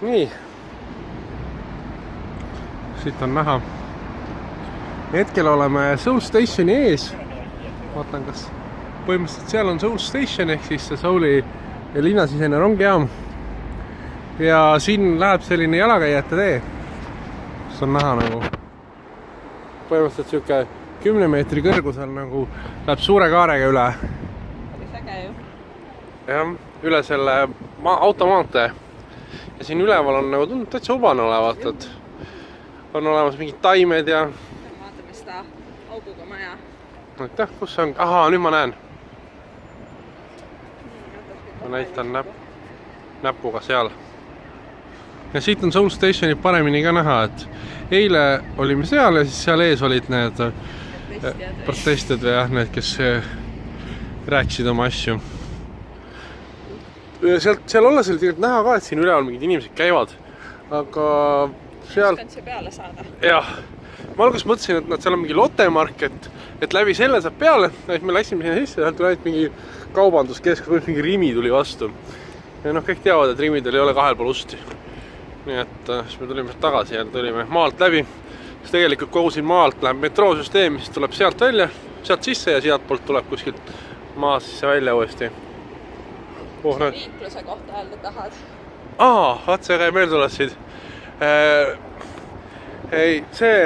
nii. Siit on näha. Hetkel oleme Seoul Stationi ees. Vaatan, kas põhimõtteliselt seal on Seoul Station ehk siis see Seouli linnasisene rongijaam. Ja siin läheb selline jalakäijate tee. See on näha nagu põhimõtteliselt siuke 10 meetri kõrgusel nagu läheb suure kaarega üle. Päris äge ju. Jah, üle selle automaantee. Ja siin üleval on nagu tundub täitsa ubane olevat, et on olemas mingid taimed ja... Vaatame seda auguga maja. Aitäh, kus on? Ahaa, nüüd ma näen. Ma näitan näpuga seal. Ja siit on Seoul Stationi paremini ka näha, et eile olime seal ja siis seal ees olid need protestijad või jah, need, kes rääkisid oma asju. Seal olles oli tegelikult näha ka, et siin üleval mingid inimesed käivad, aga seal... Viskand see peale saada. Jah, ma alguses mõtlesin, et seal on mingi lotemark, et läbi selle saab peale, et me läksime sinna sisse ja sealt tuli ainult mingi kaubanduskeskus, mingi Rimi tuli vastu. Ja noh, kõik teavad, et Rimidel ei ole kahel pool usti. Nii et siis me tulime tagasi ja tulime maalt läbi. Siis tegelikult kogu siin maalt läheb metroosüsteem, siis tuleb sealt välja, sealt sisse ja sealt poolt tuleb kuskilt maas sisse välja uuesti. Liikluse kohta öelda tahad? Vaat see meil tulesid. See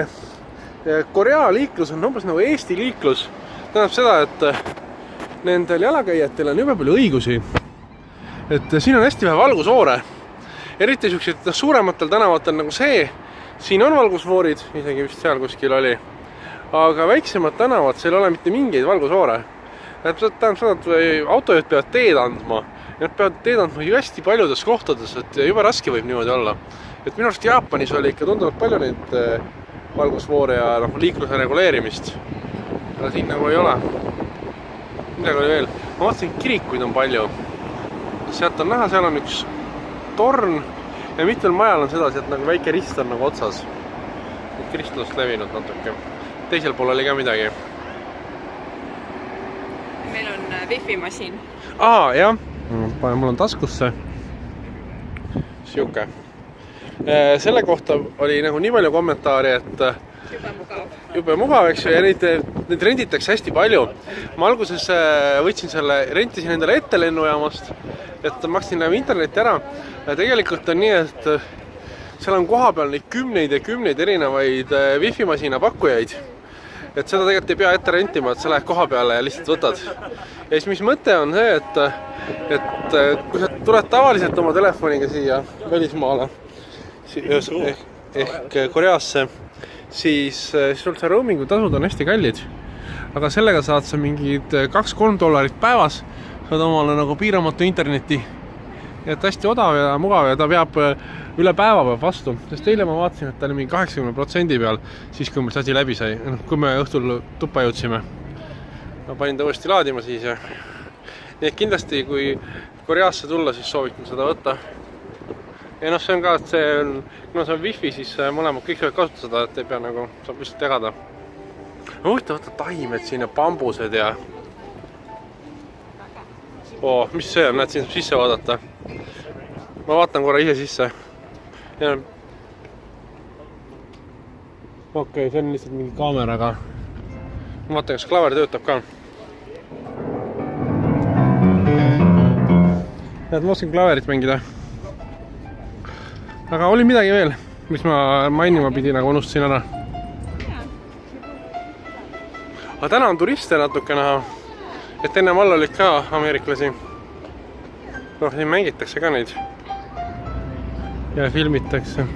Korea liiklus on umbes nagu Eesti liiklus. Tähendab seda, et nendel jalakäijatel on jube palju õigusi. Et siin on hästi vähe valgusfoore. Eriti siuksed suurematel tänavatel nagu see, siin on valgusfoorid, isegi vist seal kuskil oli. Aga väiksemad tänavad, seal ei ole mitte mingeid valgusfoore. Tähendab seda, et autojuhid peavad teed andma. Nad peavad teed andma hästi paljudes kohtades, et juba raske võib niimoodi olla. Et minu arust Jaapanis oli ikka tunduvalt palju neid valgusfoore ja liikluse reguleerimist. Aga siin nagu ei ole. Midagi oli veel. Ma vaatasin, kirikuid on palju. Sealt on näha, seal on üks torn ja mitmel majal on sedasi, et nagu väike rist on nagu otsas. Kristlust levinud natuke. Teisel pool oli ka midagi. Meil on wifi masin. Jah. Mul on taskusse. Siuke. Selle kohta oli nagu nii palju kommentaari, et jube mugav, eks ju, ja neid renditakse hästi palju. Ma alguses rentisin endale ette lennujaamast, et maksin interneti ära. Ja tegelikult on nii, et seal on koha peal neid kümneid ja kümneid erinevaid wifi masina pakkujaid. Et seda tegelikult ei pea ette rentima, et sa lähed koha peale ja lihtsalt võtad. Ja siis mis mõte on see, et kui sa tuled tavaliselt oma telefoniga siia välismaale ehk Koreasse, siis sul see roamingu tasud on hästi kallid. Aga sellega saad sa mingid $2-3 päevas, saad omale nagu piiramatu interneti. Et hästi odav ja mugav ja ta peab üle päeva peab vastu. Sest eile ma vaatasin, et ta oli mingi 80% peal, siis kui meil see asi läbi sai, kui me õhtul tuppa jõudsime. Ma panin ta uuesti laadima siis ja... Nii et kindlasti, kui Koreasse tulla, siis soovitan seda võtta. Ja see on ka, et kuna see on wifi, siis mõlemad kõik võivad kasutada, et ei pea nagu, saab lihtsalt tegada. Huvitav võtta taimed siin ja bambused ja... mis see on? Näed, siin saab sisse vaadata. Ma vaatan korra ise sisse. Okei, see on lihtsalt mingi kaameraga. Ma vaatan, kas klaver töötab ka. Näed, ma oskan klaverit mängida. Aga oli midagi veel, mis ma mainima pidi, nagu unustasin ära. Aga täna on turiste natuke näha. Et ennem all olid ka ameeriklasi. Siin mängitakse ka neid. Ja filmitakse.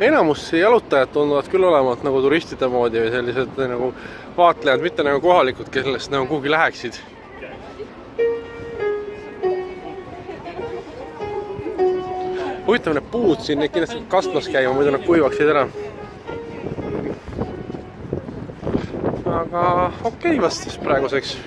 Enamus jalutajad tunduvad küll olevat nagu turistide moodi või sellised nagu vaatlejad, mitte nagu kohalikud, kellest nagu kuhugi läheksid. Huvitav need puud siin, need kindlasti kastmas käima, muidu nad kuivaksid ära. Aga okei vastas praeguseks.